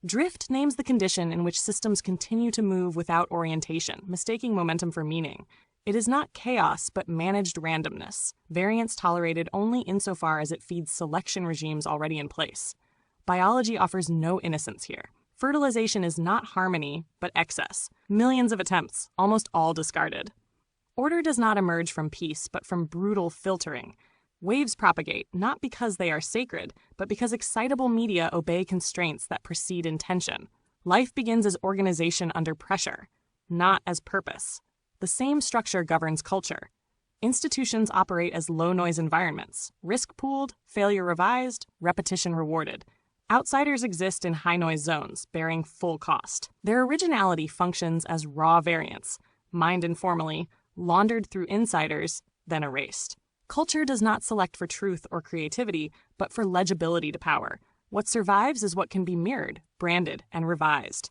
Drift names the condition in which systems continue to move without orientation, mistaking momentum for meaning. It is not chaos, but managed randomness, variance tolerated only insofar as it feeds selection regimes already in place. Biology offers no innocence here. Fertilization is not harmony, but excess. Millions of attempts, almost all discarded. Order does not emerge from peace, but from brutal filtering. Waves propagate, not because they are sacred, but because excitable media obey constraints that precede intention. Life begins as organization under pressure, not as purpose. The same structure governs culture. Institutions operate as low-noise environments, risk-pooled, failure revised, repetition rewarded. Outsiders exist in high-noise zones, bearing full cost. Their originality functions as raw variance, mined informally, laundered through insiders, then erased. Culture does not select for truth or creativity, but for legibility to power. What survives is what can be mirrored, branded, and revised.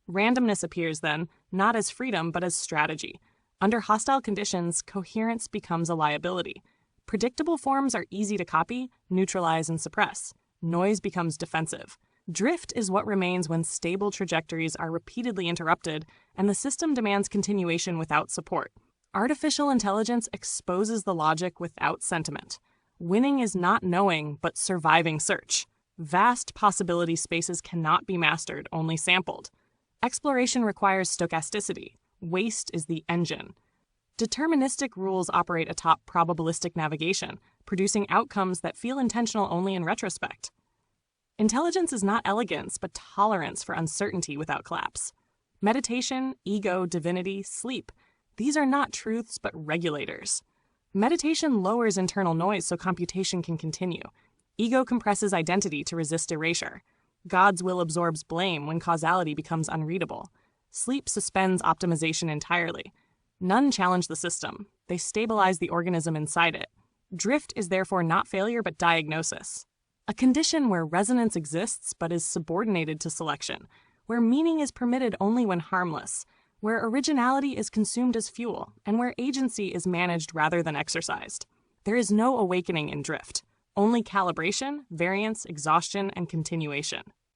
Randomness appears, then, not as freedom, but as strategy. Under hostile conditions, coherence becomes a liability. Predictable forms are easy to copy, neutralize, and suppress. Noise becomes defensive. Drift is what remains when stable trajectories are repeatedly interrupted and the system demands continuation without support. Artificial intelligence exposes the logic without sentiment. Winning is not knowing, but surviving search. Vast possibility spaces cannot be mastered, only sampled. Exploration requires stochasticity. Waste is the engine. Deterministic rules operate atop probabilistic navigation, producing outcomes that feel intentional only in retrospect. Intelligence is not elegance, but tolerance for uncertainty without collapse. Meditation, ego, divinity, sleep. These are not truths, but regulators. Meditation lowers internal noise so computation can continue. Ego compresses identity to resist erasure. God's will absorbs blame when causality becomes unreadable. Sleep suspends optimization entirely. None challenge the system. They stabilize the organism inside it. Drift is therefore not failure but diagnosis. A condition where resonance exists but is subordinated to selection, where meaning is permitted only when harmless, where originality is consumed as fuel, and where agency is managed rather than exercised. There is no awakening in drift, only calibration, variance, exhaustion, and continuation.